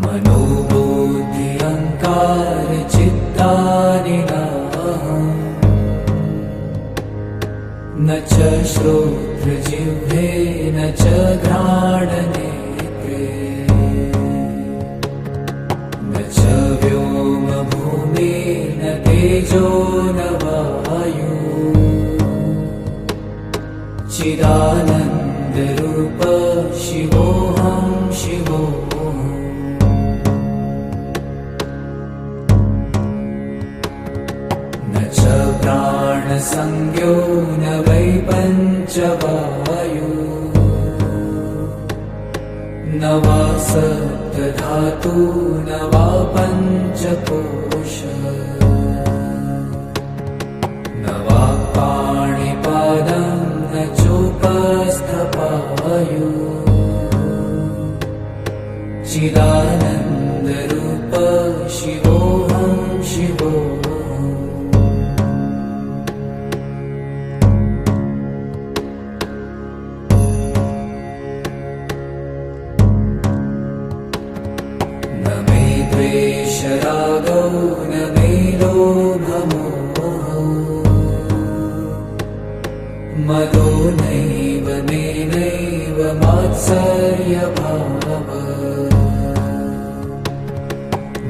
मनोबुद्धि अहंकार चित्तानि नाहम् न च श्रोत्रजिह्वे न च घ्राणनेत्रे न च व्योमभूमि न तेजो न वायु चिदानन्दरूप शिवोऽहं शिवोऽहम् न च प्राणसंज्ञो न वै पञ्चवायु न वा सप्तधातु न वा पञ्चकोश न वा पाणिपादं न चोपस्थपायु चिदानन्दरूप शिवोऽहं शिवोऽहम् न मे द्वेषरागौ न मे लोभमोहौ मदो नैव मे नैव मात्सर्यभावः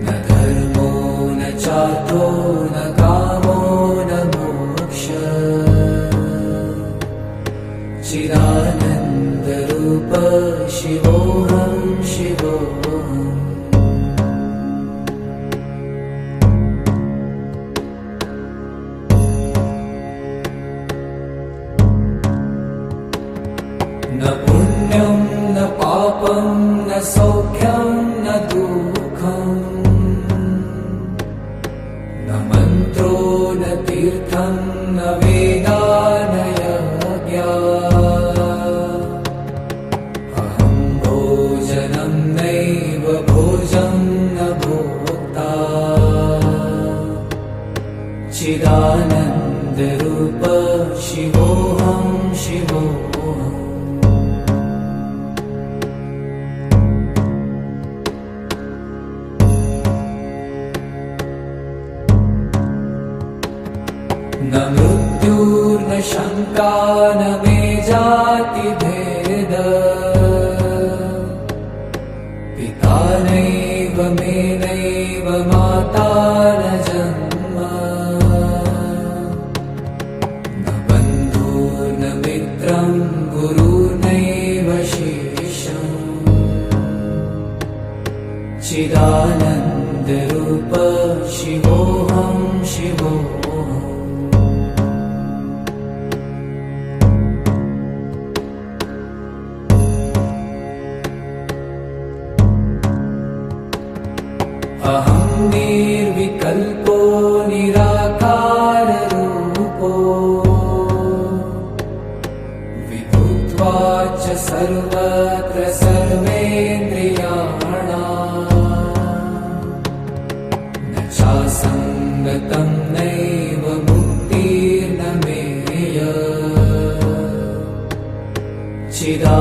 न धर्मो न चार्थो न कामो न मोक्षः चिदानन्दरूप शिवोऽहं शिवोऽहम् न पुण्यं न पापं न सौख्यं न दुःखम् न मन्त्रो न तीर्थं न वेदा न यज्ञा अहं भोजनं नैव भोजं न भोक्ता चिदानन्दरूप शिवोऽहं शिवोऽहम् न मृत्युर्न शङ्का न मे जातिभेद पिता नैव मे नैव माता न जन्म न बन्धुर्न मित्रं गुरुर्नैव शिष्यम् चिदानन्दरूप शिवोऽहं शिवोऽहम् अहं निर्विकल्पो निराकाररूपो विभुत्वा च सर्वत्र सर्वेन्द्रियाणाम् न चासङ्गतं नैव मुक्तिर्न मेय चिदा